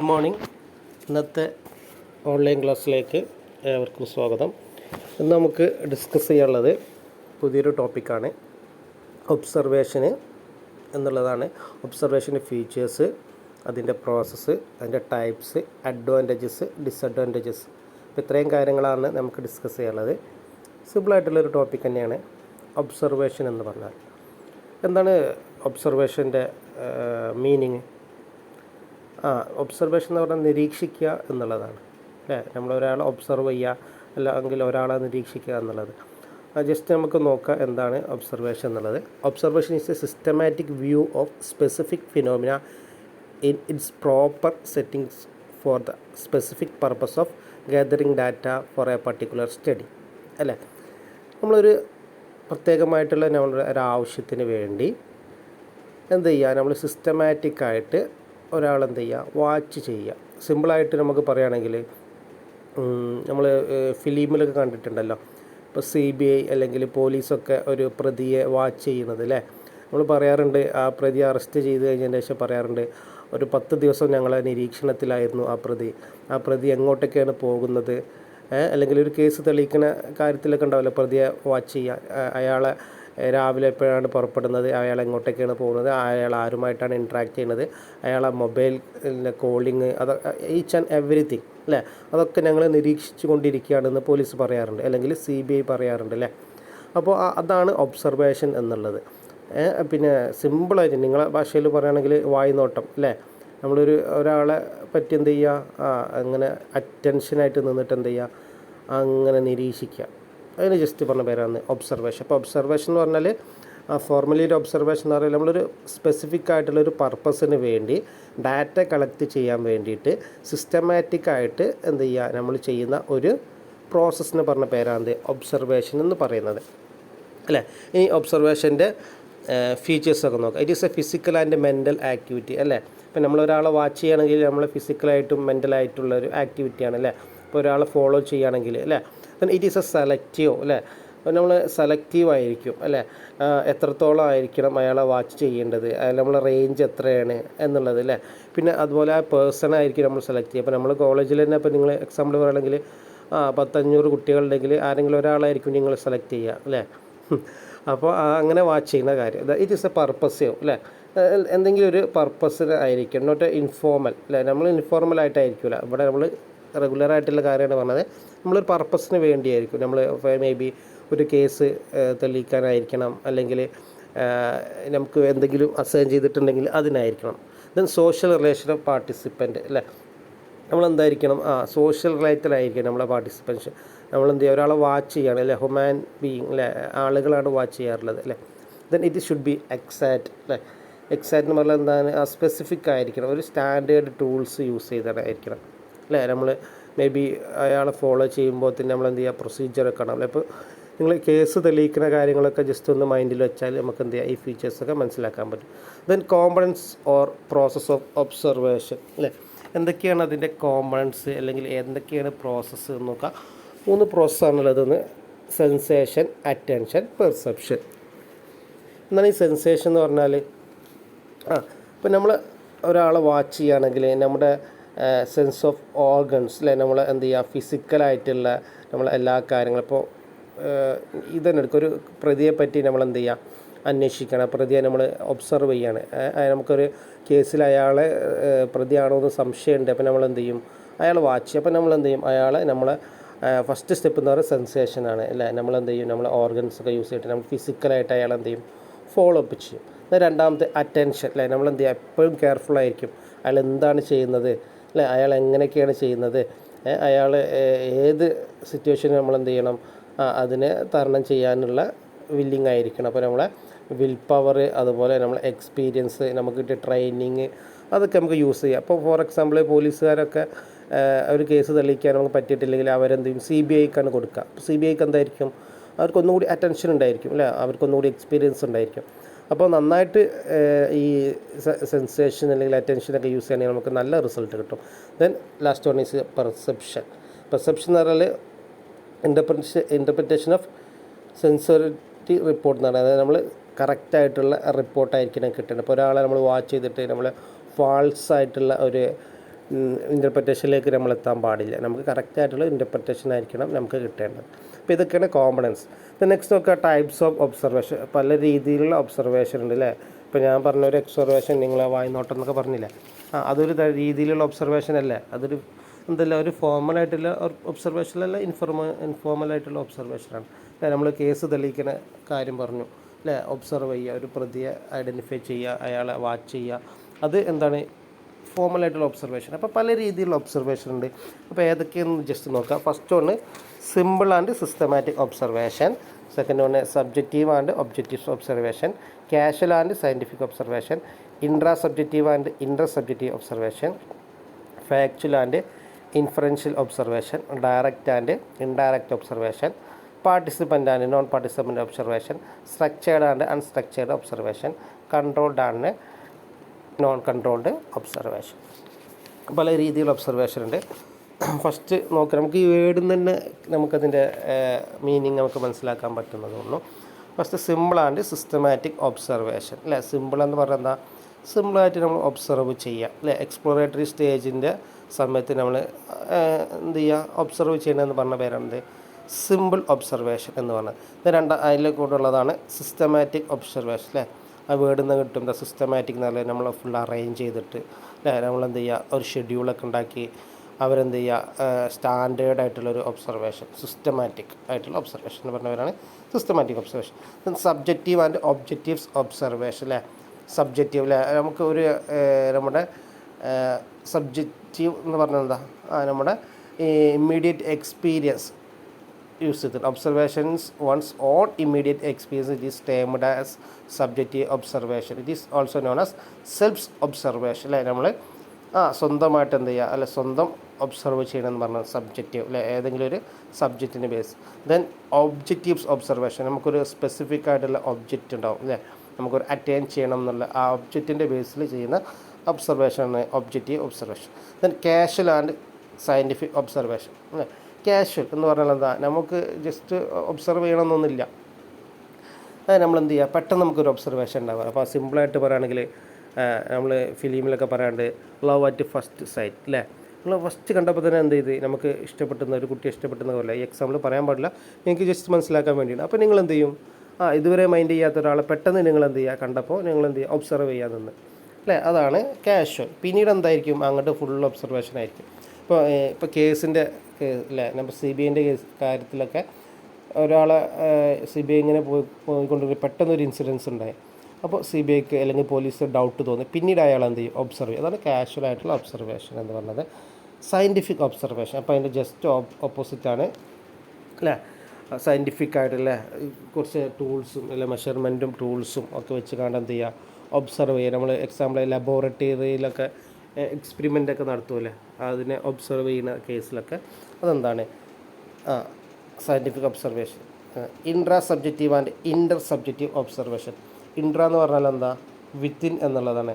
Morning. ഇന്നത്തെ online ക്ലാസ്സിലേക്ക് ഏവർക്കും സ്വാഗതം. ഇന്ന് നമുക്ക് ഡിസ്കസ് ചെയ്യാനുള്ളത് പുതിയൊരു ടോപ്പിക്കാണ്, ഒബ്സർവേഷന് എന്നുള്ളതാണ്. ഒബ്സർവേഷൻ്റെ ഫീച്ചേഴ്സ്, അതിൻ്റെ പ്രോസസ്സ്, അതിൻ്റെ ടൈപ്സ്, അഡ്വാൻറ്റേജസ്, ഡിസഡ്വാൻറ്റേജസ്. അപ്പോൾ ഇത്രയും കാര്യങ്ങളാണ് നമുക്ക് ഡിസ്കസ് ചെയ്യാനുള്ളത്. സിമ്പിളായിട്ടുള്ളൊരു ടോപ്പിക് തന്നെയാണ് ഒബ്സർവേഷൻ എന്ന് പറഞ്ഞാൽ. എന്താണ് ഒബ്സർവേഷൻ്റെ മീനിങ്? ഒബ്സർവേഷൻ എന്ന് പറഞ്ഞാൽ നിരീക്ഷിക്കുക എന്നുള്ളതാണ്, അല്ലേ? നമ്മളൊരാളെ ഒബ്സർവ് ചെയ്യുക അല്ലെങ്കിൽ ഒരാളെ നിരീക്ഷിക്കുക എന്നുള്ളത്. ജസ്റ്റ് നമുക്ക് നോക്കാം എന്താണ് ഒബ്സർവേഷൻ എന്നുള്ളത്. Observation is a systematic view of specific phenomena in its proper settings for the specific purpose of gathering data for a particular study, അല്ലേ? നമ്മളൊരു പ്രത്യേകമായിട്ടുള്ള നമ്മളുടെ ഒരാവശ്യത്തിന് വേണ്ടി എന്ത് ചെയ്യുക, നമ്മൾ സിസ്റ്റമാറ്റിക്കായിട്ട് ഒരാളെന്ത് ചെയ്യുക, വാച്ച് ചെയ്യുക. സിമ്പിളായിട്ട് നമുക്ക് പറയുകയാണെങ്കിൽ നമ്മൾ ഫിലിമിലൊക്കെ കണ്ടിട്ടുണ്ടല്ലോ, ഇപ്പോൾ CBI അല്ലെങ്കിൽ പോലീസൊക്കെ ഒരു പ്രതിയെ വാച്ച് ചെയ്യുന്നത്, അല്ലേ? നമ്മൾ പറയാറുണ്ട്, ആ പ്രതിയെ അറസ്റ്റ് ചെയ്ത് കഴിഞ്ഞതിന് ശേഷം പറയാറുണ്ട്, ഒരു 10 ദിവസം ഞങ്ങളെ നിരീക്ഷണത്തിലായിരുന്നു ആ പ്രതി എങ്ങോട്ടൊക്കെയാണ് പോകുന്നത്, അല്ലെങ്കിൽ ഒരു കേസ് തെളിയിക്കുന്ന കാര്യത്തിലൊക്കെ ഉണ്ടാവില്ല, പ്രതിയെ വാച്ച് ചെയ്യുക. അയാളെ രാവിലെ എപ്പോഴാണ് പുറപ്പെടുന്നത്, അയാൾ എങ്ങോട്ടൊക്കെയാണ് പോകുന്നത്, അയാൾ ആരുമായിട്ടാണ് ഇൻട്രാക്ട് ചെയ്യുന്നത്, അയാളെ മൊബൈൽ കോളിങ്, അത് ഈച്ച് ആൻഡ് എവറിത്തിങ്, അല്ലേ? അതൊക്കെ ഞങ്ങൾ നിരീക്ഷിച്ചു കൊണ്ടിരിക്കുകയാണെന്ന് പോലീസ് പറയാറുണ്ട്, അല്ലെങ്കിൽ CBI പറയാറുണ്ട്, അല്ലേ? അപ്പോൾ അതാണ് ഒബ്സർവേഷൻ എന്നുള്ളത്. പിന്നെ സിമ്പിളായിട്ട് നിങ്ങളെ ഭാഷയിൽ പറയുകയാണെങ്കിൽ വായ്നോട്ടം, അല്ലേ? ഒരാളെ പറ്റി എന്ത് ചെയ്യുക, അങ്ങനെ അറ്റൻഷനായിട്ട് നിന്നിട്ട് എന്ത് ചെയ്യുക, അങ്ങനെ നിരീക്ഷിക്കുക. അതിന് ജസ്റ്റ് പറഞ്ഞ പേരാണ് ഒബ്സർവേഷൻ. അപ്പോൾ ഒബ്സർവേഷൻ എന്ന് പറഞ്ഞാൽ ഫോർമലി ഒരു ഒബ്സർവേഷൻ എന്ന് പറഞ്ഞാൽ നമ്മളൊരു സ്പെസിഫിക് ആയിട്ടുള്ളൊരു പർപ്പസിന് വേണ്ടി ഡാറ്റ കളക്ട് ചെയ്യാൻ വേണ്ടിയിട്ട് സിസ്റ്റമാറ്റിക്കായിട്ട് എന്ത് ചെയ്യുക, നമ്മൾ ചെയ്യുന്ന ഒരു പ്രോസസ്സിന് പറഞ്ഞ പേരാണ് ഒബ്സർവേഷൻ എന്ന് പറയുന്നത്, അല്ലേ? ഈ ഒബ്സർവേഷൻ്റെ ഫീച്ചേഴ്സൊക്കെ നോക്കാം. It is A physical and mental activity, അല്ലേ? ഇപ്പം നമ്മളൊരാളെ വാച്ച് ചെയ്യുകയാണെങ്കിൽ നമ്മൾ ഫിസിക്കലായിട്ടും മെൻ്റലായിട്ടുള്ളൊരു ആക്ടിവിറ്റിയാണ്, അല്ലേ? ഇപ്പോൾ ഒരാളെ ഫോളോ ചെയ്യുകയാണെങ്കിൽ, അല്ലേ? ഇറ്റ് ഈസ് എ സെലക്റ്റീവ്, അല്ലേ? അപ്പോൾ നമ്മൾ സെലക്റ്റീവ് ആയിരിക്കും, അല്ലേ? എത്രത്തോളം ആയിരിക്കണം അയാളെ വാച്ച് ചെയ്യേണ്ടത്, നമ്മളെ റേഞ്ച് എത്രയാണ് എന്നുള്ളത്, അല്ലേ? പിന്നെ അതുപോലെ ആ പേഴ്സണായിരിക്കും നമ്മൾ സെലക്ട് ചെയ്യുക. അപ്പോൾ നമ്മൾ കോളേജിൽ തന്നെ ഇപ്പോൾ നിങ്ങൾ എക്സാമ്പിൾ പറയുകയാണെങ്കിൽ 500 കുട്ടികളുണ്ടെങ്കിൽ ആരെങ്കിലും ഒരാളായിരിക്കും നിങ്ങൾ സെലക്ട് ചെയ്യുക, അല്ലേ? അപ്പോൾ അങ്ങനെ വാച്ച് ചെയ്യുന്ന കാര്യം ഇറ്റ് ഈസ് എ പർപ്പസ്, അല്ലേ? എന്തെങ്കിലും ഒരു പർപ്പസിന് ആയിരിക്കും, നോട്ട് ഇൻഫോർമൽ, അല്ലേ? നമ്മൾ ഇൻഫോർമലായിട്ടായിരിക്കില്ല ഇവിടെ, നമ്മൾ റെഗുലറായിട്ടുള്ള കാര്യമാണ് പറഞ്ഞത്. നമ്മളൊരു പർപ്പസിന് വേണ്ടിയായിരിക്കും, നമ്മൾ മേ ബി ഒരു കേസ് തെളിയിക്കാനായിരിക്കണം, അല്ലെങ്കിൽ നമുക്ക് എന്തെങ്കിലും അസൈൻ ചെയ്തിട്ടുണ്ടെങ്കിൽ അതിനായിരിക്കണം. Then social relation of participant, അല്ലേ? നമ്മളെന്തായിരിക്കണം, സോഷ്യൽ റിലേറ്റഡ് ആയിരിക്കും നമ്മളെ പാർട്ടിസിപ്പൻഷൻ. നമ്മളെന്ത് ചെയ്യുക, ഒരാളെ വാച്ച് ചെയ്യുകയാണ്, അല്ലേ? ഹ്യൂമൻ ബീയിങ്, അല്ലേ? ആളുകളാണ് വാച്ച് ചെയ്യാറുള്ളത്, അല്ലേ? Then it should be exact, അല്ലേ? എക്സാക്റ്റ് എന്ന് പറഞ്ഞാൽ എന്താണ്, സ്പെസിഫിക് ആയിരിക്കണം, ഒരു സ്റ്റാൻഡേർഡ് ടൂൾസ് യൂസ് ചെയ്തിട്ടായിരിക്കണം, അല്ലേ? നമ്മൾ മേ ബി അയാളെ ഫോളോ ചെയ്യുമ്പോൾ തന്നെ നമ്മൾ എന്ത് ചെയ്യുക, പ്രൊസീജിയറൊക്കെ കാണാം, അല്ലേ? ഇപ്പോൾ നിങ്ങൾ കേസ് തെളിയിക്കുന്ന കാര്യങ്ങളൊക്കെ ജസ്റ്റ് ഒന്ന് മൈൻഡിൽ വെച്ചാൽ നമുക്ക് എന്ത് ചെയ്യുക, ഈ ഫീച്ചേഴ്സൊക്കെ മനസ്സിലാക്കാൻ പറ്റും. Then components or process of observation, അല്ലേ? എന്തൊക്കെയാണ് അതിൻ്റെ കോമ്പണൻസ്, അല്ലെങ്കിൽ എന്തൊക്കെയാണ് പ്രോസസ്സ് എന്ന് നോക്കാം. 3 പ്രോസസ്സാണുള്ളതെന്ന്: സെൻസേഷൻ, അറ്റൻഷൻ, പെർസെപ്ഷൻ. എന്താണ് ഈ സെൻസേഷൻ എന്ന് പറഞ്ഞാൽ? ഇപ്പോൾ നമ്മൾ ഒരാളെ വാച്ച് ചെയ്യുകയാണെങ്കിൽ നമ്മുടെ സെൻസ് ഓഫ് ഓർഗൻസ്, അല്ലേ? നമ്മൾ എന്ത് ചെയ്യുക, ഫിസിക്കലായിട്ടുള്ള നമ്മളെ എല്ലാ കാര്യങ്ങളും, ഇപ്പോൾ ഇതന്നെ എടുക്കുക, ഒരു പ്രതിയെ പറ്റി നമ്മൾ എന്ത് ചെയ്യുക, അന്വേഷിക്കണം, പ്രതിയെ നമ്മൾ ഒബ്സർവ് ചെയ്യാണ്. നമുക്കൊരു കേസിൽ അയാളെ പ്രതിയാണോ എന്ന് സംശയമുണ്ട്, അപ്പോൾ നമ്മൾ എന്ത് ചെയ്യും, അയാൾ വാച്ച്. അപ്പോൾ നമ്മൾ എന്ത് ചെയ്യും, അയാളെ നമ്മളെ ഫസ്റ്റ് സ്റ്റെപ്പ് എന്ന് പറയുന്നത് സെൻസേഷനാണ്, അല്ലേ? നമ്മൾ എന്ത് ചെയ്യും, നമ്മൾ ഓർഗൻസൊക്കെ യൂസ് ചെയ്തിട്ട് നമ്മൾ ഫിസിക്കലായിട്ട് അയാൾ എന്ത് ചെയ്യും, ഫോളോ അപ്പ് ചെയ്യും. രണ്ടാമത്തെ അറ്റൻഷൻ, അല്ലേ? നമ്മൾ എന്ത് ചെയ്യുക, എപ്പോഴും കെയർഫുള്ളായിരിക്കും, അയാൾ എന്താണ് ചെയ്യുന്നത്, അല്ലേ? അയാൾ എങ്ങനെയൊക്കെയാണ് ചെയ്യുന്നത്, അയാൾ ഏത് സിറ്റുവേഷനിൽ നമ്മൾ എന്ത് ചെയ്യണം, അതിനെ തരണം ചെയ്യാനുള്ള വില്ലിങ് ആയിരിക്കണം. അപ്പോൾ നമ്മളെ വിൽ പവർ, അതുപോലെ നമ്മളെ എക്സ്പീരിയൻസ്, നമുക്ക് കിട്ടിയ ട്രെയിനിങ്, അതൊക്കെ നമുക്ക് യൂസ് ചെയ്യാം. അപ്പോൾ ഫോർ എക്സാമ്പിൾ പോലീസുകാരൊക്കെ ഒരു കേസ് തെളിയിക്കാൻ നമുക്ക് പറ്റിയിട്ടില്ലെങ്കിൽ അവരെന്ത് ചെയ്യും, CBIക്കാണ് കൊടുക്കുക. CBIക്ക് എന്തായിരിക്കും, അവർക്കൊന്നും കൂടി അറ്റൻഷൻ ഉണ്ടായിരിക്കും, അല്ലേ? അവർക്കൊന്നും എക്സ്പീരിയൻസ് ഉണ്ടായിരിക്കും. അപ്പോൾ നന്നായിട്ട് ഈ സെൻസേഷൻ അല്ലെങ്കിൽ അറ്റൻഷനൊക്കെ യൂസ് ചെയ്യുകയാണെങ്കിൽ നമുക്ക് നല്ല റിസൾട്ട് കിട്ടും. Then last one is perception. Perception എന്ന് പറഞ്ഞാൽ ഇൻ്റർപ്രിറ്റേഷൻ ഓഫ് സെൻസറിറ്റി റിപ്പോർട്ട് എന്ന് പറയുന്നത്, നമ്മൾ കറക്റ്റായിട്ടുള്ള റിപ്പോർട്ടായിരിക്കണം കിട്ടേണ്ടത്. ഇപ്പോൾ ഒരാളെ നമ്മൾ വാച്ച് ചെയ്തിട്ട് നമ്മൾ ഫാൾസ് ആയിട്ടുള്ള ഒരു ഇൻ്റർപ്രിറ്റേഷനിലേക്ക് നമ്മൾ എത്താൻ പാടില്ല. നമുക്ക് കറക്റ്റായിട്ടുള്ള ഇൻ്റർപ്രിറ്റേഷൻ ആയിരിക്കണം നമുക്ക് കിട്ടേണ്ടത്. അപ്പോൾ ഇതൊക്കെയാണ് കോമ്പണൻസ്. നെക്സ്റ്റ് നോക്കുക ടൈപ്സ് ഓഫ് ഒബ്സർവേഷൻ. പല രീതിയിലുള്ള ഒബ്സർവേഷൻ ഉണ്ട് അല്ലേ. ഇപ്പോൾ ഞാൻ പറഞ്ഞൊരു ഒബ്സർവേഷൻ നിങ്ങൾ വായ്നോട്ടം എന്നൊക്കെ പറഞ്ഞില്ലേ, അതൊരു രീതിയിലുള്ള ഒബ്സർവേഷൻ അല്ലേ, അതൊരു എന്തല്ല ഒരു ഫോർമലായിട്ടുള്ള ഒബ്സർവേഷനല്ല, ഇൻഫോർമലായിട്ടുള്ള ഒബ്സർവേഷനാണ്. നമ്മൾ കേസ് തെളിയിക്കുന്ന കാര്യം പറഞ്ഞു അല്ലേ, ഒബ്സർവ് ചെയ്യുക, ഒരു പ്രതിയെ ഐഡൻറ്റിഫൈ ചെയ്യുക, അയാളെ വാച്ച് ചെയ്യുക, അത് എന്താണ് ഫോർമലായിട്ടുള്ള ഒബ്സർവേഷൻ. അപ്പോൾ പല രീതിയിലുള്ള ഒബ്സർവേഷൻ ഉണ്ട്. അപ്പോൾ ഏതൊക്കെയെന്ന് ജസ്റ്റ് നോക്കാം. ഫസ്റ്റ് ഒന്ന് simple and systematic observation, second ഒന്ന് subjective and objective observation, casual and scientific observation, intra subjective and inter subjective observation, factual and inferential observation, direct and indirect observation, participant and non participant observation, structured and unstructured observation, controlled and non controlled observation. പല രീതിയിലുള്ള observation ഉണ്ട്. First നോക്കാം, നമുക്ക് ഈ വേർഡിൽ നിന്ന് തന്നെ നമുക്കതിൻ്റെ meaning നമുക്ക് മനസ്സിലാക്കാൻ പറ്റുന്നതുള്ളൂ. First simple and systematic observation അല്ലേ. സിമ്പിൾ എന്ന് പറഞ്ഞാൽ എന്താ, സിമ്പിളായിട്ട് നമ്മൾ ഒബ്സർവ് ചെയ്യുക അല്ലേ. എക്സ്പ്ലോറേറ്ററി സ്റ്റേജിൻ്റെ സമയത്ത് നമ്മൾ എന്ത് ചെയ്യുക, ഒബ്സർവ് ചെയ്യണമെന്ന് പറഞ്ഞ പേരാണ് സിമ്പിൾ ഒബ്സർവേഷൻ എന്ന് പറഞ്ഞത്. അതിൽ കൂടെ ഉള്ളതാണ് സിസ്റ്റമാറ്റിക് ഒബ്സർവേഷൻ അല്ലേ. ആ വേർഡിൽ നിന്ന് കിട്ടും സിസ്റ്റമാറ്റിക് എന്ന് പറഞ്ഞാൽ നമ്മൾ ഫുൾ അറേഞ്ച് ചെയ്തിട്ട് അല്ലേ, നമ്മളെന്ത് ചെയ്യുക, ഒരു ഷെഡ്യൂളൊക്കെ ഉണ്ടാക്കി അവരെന്ത് ചെയ്യുക, സ്റ്റാൻഡേർഡ് ആയിട്ടുള്ളൊരു ഒബ്സർവേഷൻ, സിസ്റ്റമാറ്റിക് ആയിട്ടുള്ള ഒബ്സർവേഷൻ എന്ന് പറഞ്ഞവരാണ് systematic observation. Subjective and objectives observation അല്ലേ. സബ്ജക്റ്റീവ് അല്ലേ, നമുക്ക് ഒരു നമ്മുടെ സബ്ജക്റ്റീവ് എന്ന് പറഞ്ഞാൽ എന്താ, നമ്മുടെ ഇമ്മീഡിയറ്റ് എക്സ്പീരിയൻസ് യൂസ് ചെയ്തിട്ട് observations once on immediate experience it is termed as subjective observation. It is also known as self observation അല്ലേ. നമ്മൾ സ്വന്തമായിട്ട് എന്ത് ചെയ്യുക അല്ലെ, സ്വന്തം ഒബ്സർവ് ചെയ്യണമെന്ന് പറഞ്ഞാൽ സബ്ജക്റ്റീവ് അല്ലെ, ഏതെങ്കിലും ഒരു സബ്ജക്റ്റിൻ്റെ ബേസ്. ദെൻ ഒബ്ജക്റ്റീവ്സ് ഒബ്സർവേഷൻ, നമുക്കൊരു സ്പെസിഫിക് ആയിട്ടുള്ള ഒബ്ജക്റ്റ് ഉണ്ടാവും അല്ലേ, നമുക്കൊരു അറ്റൈൻ ചെയ്യണം എന്നുള്ള ആ ഒബ്ജക്റ്റിൻ്റെ ബേസിൽ ചെയ്യുന്ന ഒബ്സർവേഷനാണ് objective observation. Then casual and scientific observation അല്ലേ. കാഷ്വൽ എന്ന് പറഞ്ഞാൽ എന്താ, നമുക്ക് ജസ്റ്റ് ഒബ്സർവ് ചെയ്യണമെന്നൊന്നുമില്ല, നമ്മളെന്ത് ചെയ്യുക, പെട്ടെന്ന് നമുക്കൊരു ഒബ്സർവേഷൻ ഉണ്ടാവുക. അപ്പോൾ സിമ്പിളായിട്ട് പറയുകയാണെങ്കിൽ നമ്മൾ ഫിലിമിലൊക്കെ പറയാണ്ട് ലവ് അറ്റ് ഫസ്റ്റ് സൈറ്റ് അല്ലേ. നമ്മൾ ഫസ്റ്റ് കണ്ടപ്പോൾ തന്നെ എന്ത് ചെയ്ത് നമുക്ക് ഇഷ്ടപ്പെട്ടുന്ന ഒരു കുട്ടിയെ ഇഷ്ടപ്പെട്ടുന്ന പോലെ, ഈ എക്സാമ്പിൾ പറയാൻ പാടില്ല, എനിക്ക് ജസ്റ്റ് മനസ്സിലാക്കാൻ വേണ്ടിയാണ്. അപ്പോൾ നിങ്ങൾ എന്ത് ചെയ്യും, ഇതുവരെ മൈൻഡ് ചെയ്യാത്ത ഒരാളെ പെട്ടെന്ന് നിങ്ങൾ എന്ത് ചെയ്യുക, കണ്ടപ്പോൾ നിങ്ങൾ എന്ത് ചെയ്യുക, ഒബ്സർവ് ചെയ്യാൻ നിന്ന് അല്ലേ. അതാണ് കാഷ്വൽ. പിന്നീട് എന്തായിരിക്കും, അങ്ങോട്ട് ഫുൾ ഒബ്സർവേഷൻ ആയിരിക്കും. ഇപ്പോൾ കേസിൻ്റെ അല്ലേ, നമ്മൾ CBIൻ്റെ കാര്യത്തിലൊക്കെ ഒരാളെ CBI ഇങ്ങനെ പോയിക്കൊണ്ടിരിക്കും, പെട്ടെന്നൊരു ഇൻസിഡൻസ് ഉണ്ടായി. അപ്പോൾ CBIക്ക് അല്ലെങ്കിൽ പോലീസ് ഡൗട്ട് തോന്നി, പിന്നീട് അയാൾ എന്ത് ചെയ്യും, ഒബ്സർവ് ചെയ്യും. അതാണ് കാഷ്വൽ ആയിട്ടുള്ള ഒബ്സർവേഷൻ എന്ന് പറഞ്ഞത്. സയൻറ്റിഫിക് ഒബ്സർവേഷൻ അപ്പോൾ അതിൻ്റെ ജസ്റ്റ് ഓപ്പോസിറ്റാണ് അല്ലേ. സയൻറ്റിഫിക് ആയിട്ടുള്ള കുറച്ച് ടൂൾസും അല്ലെ മെഷർമെൻറ്റും ടൂൾസും ഒക്കെ വെച്ച് കാണാൻ എന്ത് ചെയ്യുക, ഒബ്സർവ് ചെയ്യുക. നമ്മൾ എക്സാമ്പിൾ ലബോറട്ടറിയിലൊക്കെ എക്സ്പെരിമെൻ്റൊക്കെ നടത്തുമല്ലേ, അതിനെ ഒബ്സർവ് ചെയ്യുന്ന കേസിലൊക്കെ അതെന്താണ് scientific observation. Intra subjective and inter subjective observation. Intra എന്ന് പറഞ്ഞാൽ എന്താ, വിത്തിൻ എന്നുള്ളതാണ്.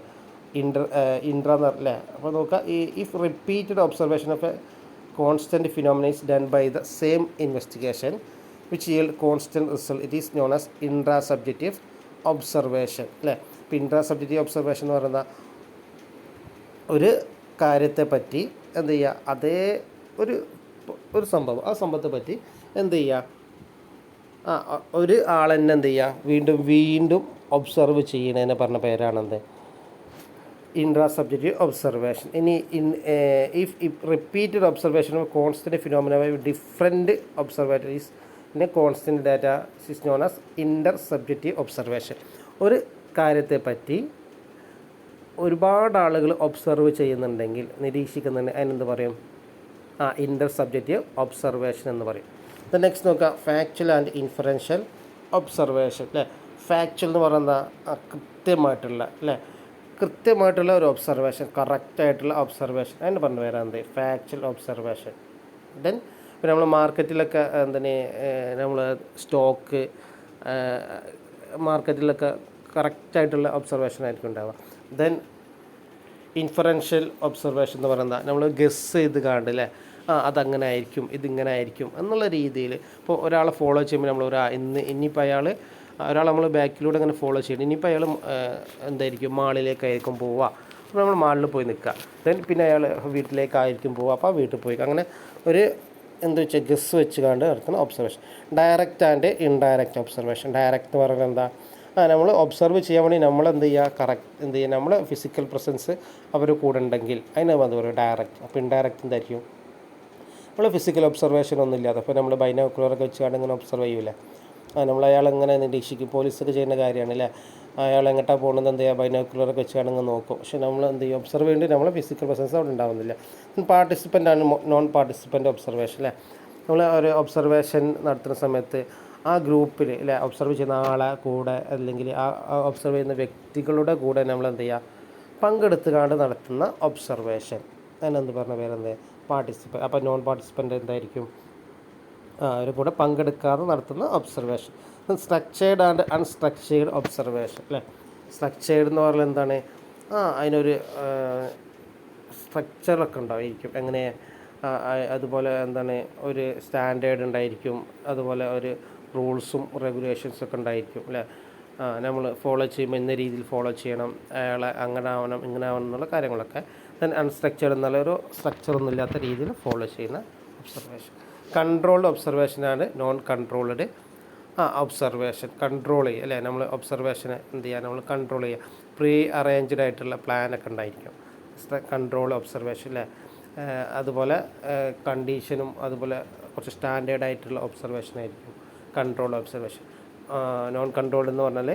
ഇൻട്രാ എന്ന് പറഞ്ഞല്ലേ. അപ്പോൾ നോക്കുക, if repeated observation of a constant phenomena is done by the same investigation which yield constant result it is known as intra subjective observation അല്ലേ. ഇപ്പോൾ ഇൻട്രാ സബ്ജക്റ്റീവ് ഒബ്സർവേഷൻ എന്ന് പറയുന്ന ഒരു കാര്യത്തെ പറ്റി എന്ത് ചെയ്യുക, അതേ ഒരു സംഭവം, ആ സംഭവത്തെ പറ്റി എന്ത് ചെയ്യുക, ഒരു ആളെന്നെ എന്ത് ചെയ്യുക, വീണ്ടും ഒബ്സർവ് ചെയ്യുന്നതിനെ പറഞ്ഞ പേരാണെന്ത്, ഇൻട്രാ സബ്ജക്റ്റീവ് ഒബ്സർവേഷൻ. ഇനി if repeated observation of constant phenomena by different observatories in a constant data is known as inter subjective observation. ഒരു കാര്യത്തെ പറ്റി ഒരുപാട് ആളുകൾ ഒബ്സർവ് ചെയ്യുന്നുണ്ടെങ്കിൽ, നിരീക്ഷിക്കുന്നുണ്ടെങ്കിൽ അതിനെന്ത് പറയും, ഇൻ്റർ സബ്ജക്റ്റീവ് ഒബ്സർവേഷൻ എന്ന് പറയും. നെക്സ്റ്റ് നോക്കുക, ഫാക്ച്വൽ ആൻഡ് ഇൻഫറൻഷ്യൽ ഒബ്സർവേഷൻ അല്ലേ. ഫാക്ച്വൽ എന്ന് പറയുന്നത് കൃത്യമായിട്ടുള്ള അല്ലേ, കൃത്യമായിട്ടുള്ള ഒരു ഒബ്സർവേഷൻ, കറക്റ്റായിട്ടുള്ള ഒബ്സർവേഷൻ, അതിന് പറഞ്ഞ പേരാന്ത് ഫാക്ച്വൽ ഒബ്സർവേഷൻ. ദെൻ പിന്നെ നമ്മൾ മാർക്കറ്റിലൊക്കെ എന്തിന് നമ്മൾ സ്റ്റോക്ക് മാർക്കറ്റിലൊക്കെ കറക്റ്റായിട്ടുള്ള ഒബ്സർവേഷൻ ആയിരിക്കും ഉണ്ടാവുക. ദെൻ ഇൻഫറൻഷ്യൽ ഒബ്സർവേഷൻ എന്ന് പറയുന്നത് നമ്മൾ ഗസ് ചെയ്ത് കാണില്ലേ, അതങ്ങനെ ആയിരിക്കും, ഇതിങ്ങനെ ആയിരിക്കും എന്നുള്ള രീതിയിൽ. ഇപ്പോൾ ഒരാളെ ഫോളോ ചെയ്യുമ്പോൾ നമ്മൾ ഇനിയിപ്പോൾ ഒരാൾ നമ്മൾ ബാക്കിലൂടെ അങ്ങനെ ഫോളോ ചെയ്യണം, ഇനിയിപ്പോൾ അയാൾ എന്തായിരിക്കും, മാളിലേക്കായിരിക്കും പോവുക, അപ്പോൾ നമ്മൾ മാളിൽ പോയി നിൽക്കുക. ദെൻ പിന്നെ അയാൾ വീട്ടിലേക്കായിരിക്കും പോവുക. അപ്പോൾ ആ വീട്ടിൽ പോയി അങ്ങനെ ഒരു എന്താ വെച്ചാൽ ഗസ് വെച്ച് കണ്ട് നടത്തുന്ന observation. Direct and indirect observation. Direct എന്ന് പറയുന്നത് എന്താ, നമ്മൾ ഒബ്സർവ് ചെയ്യാൻ വേണ്ടി നമ്മൾ എന്ത് ചെയ്യുക, നമ്മൾ ഫിസിക്കൽ പ്രസൻസ് അവർ കൂടെ ഉണ്ടെങ്കിൽ അതിന് അത് പറയും ഡയറക്റ്റ്. അപ്പോൾ ഇൻഡയറക്റ്റ് എന്തായിരിക്കും, നമ്മൾ ഫിസിക്കൽ ഒബ്സർവേഷൻ ഒന്നും ഇല്ലാതെ അപ്പോൾ നമ്മൾ ബൈനോക്കുലറൊക്കെ വെച്ച് ഇങ്ങനെ ഒബ്സർവ് ചെയ്യൂലേ, നമ്മൾ അയാളെങ്ങനെ നിരീക്ഷിക്കും, പോലീസൊക്കെ ചെയ്യുന്ന കാര്യമാണ് അല്ലേ. അയാൾ എങ്ങോട്ടാണ് പോകുന്നത് എന്ത് ചെയ്യുക, ബൈനോക്കുലറൊക്കെ വെച്ച് നോക്കും. പക്ഷേ നമ്മൾ എന്ത് ചെയ്യും, ഒബ്സർവ് ചെയ്യേണ്ടി നമ്മളെ ഫിസിക്കൽ പ്രസൻസ് അവിടെ ഉണ്ടാവുന്നില്ല. പാർട്ടിസിപ്പൻ്റാണ് നോൺ പാർട്ടിസിപ്പൻ്റ് ഒബ്സർവേഷൻ അല്ലേ. നമ്മൾ ഒരു ഒബ്സർവേഷൻ നടത്തുന്ന സമയത്ത് ആ ഗ്രൂപ്പിൽ അല്ലേ, ഒബ്സർവ് ചെയ്യുന്ന ആളെ കൂടെ അല്ലെങ്കിൽ ആ ഒബ്സർവ് ചെയ്യുന്ന വ്യക്തികളുടെ കൂടെ നമ്മൾ എന്ത് ചെയ്യുക, പങ്കെടുത്തുകൊണ്ട് നടത്തുന്ന ഒബ്സർവേഷൻ. അതിനെന്ത് പറഞ്ഞ പേരെന്ത്, പാർട്ടിസിപ്പൻ്റ്. അപ്പോൾ നോൺ പാർട്ടിസിപ്പൻ്റ് എന്തായിരിക്കും, അവർ കൂടെ പങ്കെടുക്കാതെ നടത്തുന്ന observation. Structured and unstructured observation അല്ലേ. സ്ട്രക്ചേർഡ് എന്ന് പറഞ്ഞാൽ എന്താണ്, അതിനൊരു സ്ട്രക്ചറൊക്കെ ഉണ്ടായിരിക്കും. എങ്ങനെ, അതുപോലെ എന്താണ് ഒരു സ്റ്റാൻഡേർഡ് ഉണ്ടായിരിക്കും, അതുപോലെ ഒരു റൂൾസും റെഗുലേഷൻസൊക്കെ ഉണ്ടായിരിക്കും അല്ലേ. നമ്മൾ ഫോളോ ചെയ്യുമ്പോൾ ഇന്ന രീതിയിൽ ഫോളോ ചെയ്യണം, അയാളെ അങ്ങനെ ആവണം ഇങ്ങനെ ആവണം എന്നുള്ള കാര്യങ്ങളൊക്കെ. ദെൻ അൺസ്ട്രക്ചേർഡ് എന്നുള്ള ഒരു സ്ട്രക്ചറൊന്നും ഇല്ലാത്ത രീതിയിൽ ഫോളോ ചെയ്യുന്ന ഒബ്സർവേഷൻ. കൺട്രോൾഡ് ഒബ്സർവേഷനാണ് നോൺ കൺട്രോൾഡ് ഒബ്സർവേഷൻ. കൺട്രോൾ ചെയ്യുക അല്ലേ, നമ്മൾ ഒബ്സർവേഷനെ എന്ത് ചെയ്യുക, നമ്മൾ കൺട്രോൾ ചെയ്യുക. പ്രീ അറേഞ്ച്ഡ് ആയിട്ടുള്ള പ്ലാനൊക്കെ ഉണ്ടായിരിക്കും കൺട്രോൾ ഒബ്സർവേഷൻ അല്ലേ. അതുപോലെ കണ്ടീഷനും അതുപോലെ കുറച്ച് സ്റ്റാൻഡേർഡ് ആയിട്ടുള്ള ഒബ്സർവേഷൻ ആയിരിക്കും കൺട്രോൾ ഒബ്സർവേഷൻ. നോൺ കൺട്രോൾഡ് എന്ന് പറഞ്ഞാൽ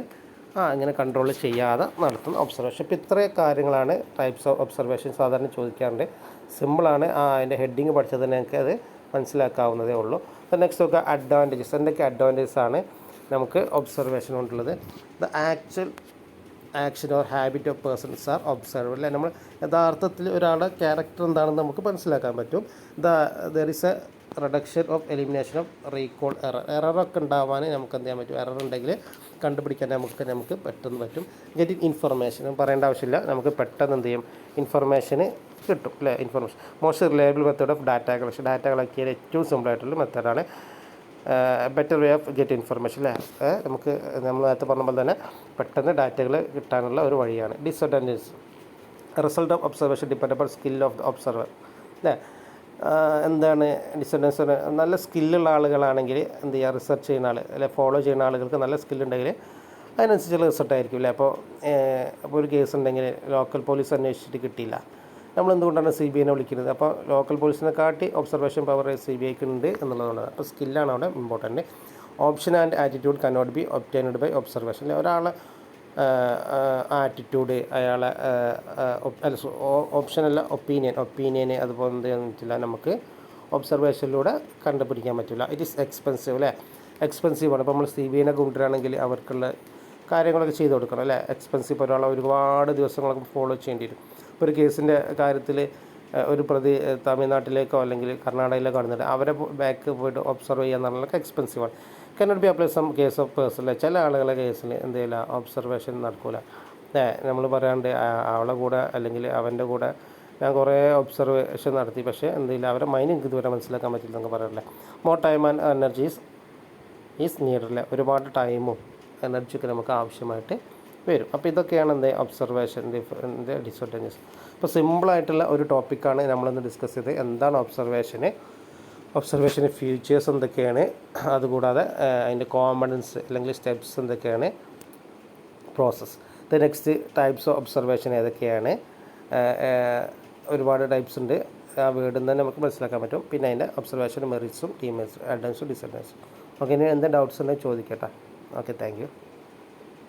ഇങ്ങനെ കൺട്രോൾ ചെയ്യാതെ നടത്തുന്ന ഒബ്സർവേഷൻ. ഇപ്പോൾ ഇത്രയും കാര്യങ്ങളാണ് ടൈപ്സ് ഓഫ് ഒബ്സർവേഷൻ സാധാരണ ചോദിക്കാറുണ്ട്. സിമ്പിളാണ്, അതിൻ്റെ ഹെഡിങ് പഠിച്ചത് തന്നെ ഞങ്ങൾക്ക് അത് മനസ്സിലാക്കാവുന്നതേ ഉള്ളൂ. അപ്പോൾ നെക്സ്റ്റ് നോക്കുക അഡ്വാൻറ്റേജസ്. എന്തൊക്കെ അഡ്വാൻറ്റേജസ് ആണ് നമുക്ക് ഒബ്സർവേഷൻ കൊണ്ടുള്ളത്. The action or habit of persons are observe അല്ലേ. നമ്മൾ യഥാർത്ഥത്തിൽ ഒരാളുടെ ക്യാരക്ടർ എന്താണെന്ന് നമുക്ക് മനസ്സിലാക്കാൻ പറ്റും. There is a reduction of elimination of recall എററൊക്കെ ഉണ്ടാവാൻ നമുക്ക് എന്ത് ചെയ്യാൻ പറ്റും, എറർ ഉണ്ടെങ്കിൽ കണ്ടുപിടിക്കാൻ നമുക്ക് പെട്ടെന്ന് പറ്റും. ഗെറ്റിംഗ് ഇൻഫർമേഷൻ പറയേണ്ട ആവശ്യമില്ല, നമുക്ക് പെട്ടെന്ന് എന്ത് ചെയ്യും, ഇൻഫർമേഷന് കിട്ടും അല്ലേ. Information most reliable method of data collection. Data collect ചെയ്യാൻ ഏറ്റവും സിമ്പിളായിട്ടുള്ള മെത്തേഡാണ്. Better way of get information അല്ലേ. നമുക്ക് നമ്മൾ നേരത്തെ പറഞ്ഞ പോലെ തന്നെ പെട്ടെന്ന് ഡാറ്റകൾ കിട്ടാനുള്ള ഒരു വഴിയാണ്. Disadvantages. Result of observation depend upon skill of the observer അല്ലേ. എന്താണ് ഡിസഡ്വാൻറ്റേജ്, നല്ല സ്കില്ലുള്ള ആളുകളാണെങ്കിൽ എന്ത് ചെയ്യുക, റിസർച്ച് ചെയ്യുന്ന ആൾ അല്ലെ, ഫോളോ ചെയ്യുന്ന ആളുകൾക്ക് നല്ല സ്കില്ലുണ്ടെങ്കിൽ അതിനനുസരിച്ചുള്ള റിസൾട്ടായിരിക്കും അല്ലേ. അപ്പോൾ ഒരു കേസ് ഉണ്ടെങ്കിൽ ലോക്കൽ പോലീസ് അന്വേഷിച്ചിട്ട് കിട്ടിയില്ല, നമ്മളെന്തുകൊണ്ടാണ് CBIനെ വിളിക്കുന്നത്. അപ്പോൾ ലോക്കൽ പോലീസിനെ കാട്ടി ഒബ്സർവേഷൻ പവർ CBIക്ക് ഉണ്ട് എന്നുള്ളതാണ്. അപ്പോൾ സ്കില്ലാണ് അവിടെ important. Opinion and attitude cannot be obtained by observation. ഒരാളെ ആറ്റിറ്റ്യൂഡ്, അയാളെ ഓപ്ഷനല്ല ഒപ്പീനിയന് അതുപോലെ എന്താണെന്ന് വെച്ചില്ല നമുക്ക് ഒബ്സർവേഷനിലൂടെ കണ്ടുപിടിക്കാൻ പറ്റില്ല. ഇറ്റ് ഈസ് എക്സ്പെൻസീവ് അല്ലേ. എക്സ്പെൻസീവാണ്. ഇപ്പോൾ നമ്മൾ CBIനെ കൊണ്ടുവരികയാണെങ്കിൽ അവർക്കുള്ള കാര്യങ്ങളൊക്കെ ചെയ്ത് കൊടുക്കണം അല്ലേ. എക്സ്പെൻസീവ്, ഒരാളെ ഒരുപാട് ദിവസങ്ങളൊക്കെ ഫോളോ ചെയ്യേണ്ടി വരും. ഇപ്പോൾ ഒരു കേസിൻ്റെ കാര്യത്തിൽ ഒരു പ്രതി തമിഴ്നാട്ടിലേക്കോ അല്ലെങ്കിൽ കർണാടകയിലേക്കോ ആണെന്നുണ്ട്, അവരെ ബാക്ക് പോയിട്ട് ഒബ്സർവ് ചെയ്യുക എന്നുള്ളതൊക്കെ എക്സ്പെൻസീവാണ്. Cannot be apply some case of person. ചില ആളുകളെ കേസിൽ എന്ത് ചെയ്യില്ല, ഒബ്സർവേഷൻ നടക്കില്ല. നമ്മൾ പറയാണ്ട് അവളെ കൂടെ അല്ലെങ്കിൽ അവൻ്റെ കൂടെ ഞാൻ കുറേ ഒബ്സർവേഷൻ നടത്തി, പക്ഷേ എന്ത് ചെയ്യില്ല, അവരുടെ മൈൻഡ് എനിക്ക് ഇതുവരെ മനസ്സിലാക്കാൻ പറ്റില്ല എന്നൊക്കെ പറയാറില്ല. More time and energies is നീഡല്ലേ. ഒരുപാട് ടൈമും എനർജിയൊക്കെ നമുക്ക് ആവശ്യമായിട്ട് വരും. അപ്പോൾ ഇതൊക്കെയാണ് എന്ത് ഒബ്സർവേഷൻ്റെ ഡിസഡ്വാൻറ്റേജസ്. ഇപ്പോൾ സിമ്പിളായിട്ടുള്ള ഒരു ടോപ്പിക്കാണ് നമ്മളിന്ന് ഡിസ്കസ് ചെയ്തത്. എന്താണ് ഒബ്സർവേഷന് ഫീച്ചേഴ്സ് എന്തൊക്കെയാണ്, അതുകൂടാതെ അതിൻ്റെ കോമ്പണൻസ് അല്ലെങ്കിൽ സ്റ്റെപ്സ് എന്തൊക്കെയാണ്, process. Next types of observation ഏതൊക്കെയാണ്, ഒരുപാട് ടൈപ്സ് ഉണ്ട്, ആ വേർഡിൽ നിന്ന് തന്നെ നമുക്ക് മനസ്സിലാക്കാൻ പറ്റും. പിന്നെ അതിൻ്റെ ഒബ്സർവേഷൻ മെറിറ്റ്സും ഡീമെറിറ്റ്സും അഡ്വാൻസും ഡിസഡ്വാൻസും. ഓക്കെ, ഇനി എന്തെങ്കിലും ഡൗട്ട്സ് ഉണ്ടെങ്കിൽ ചോദിക്കട്ടെ. Okay, thank you.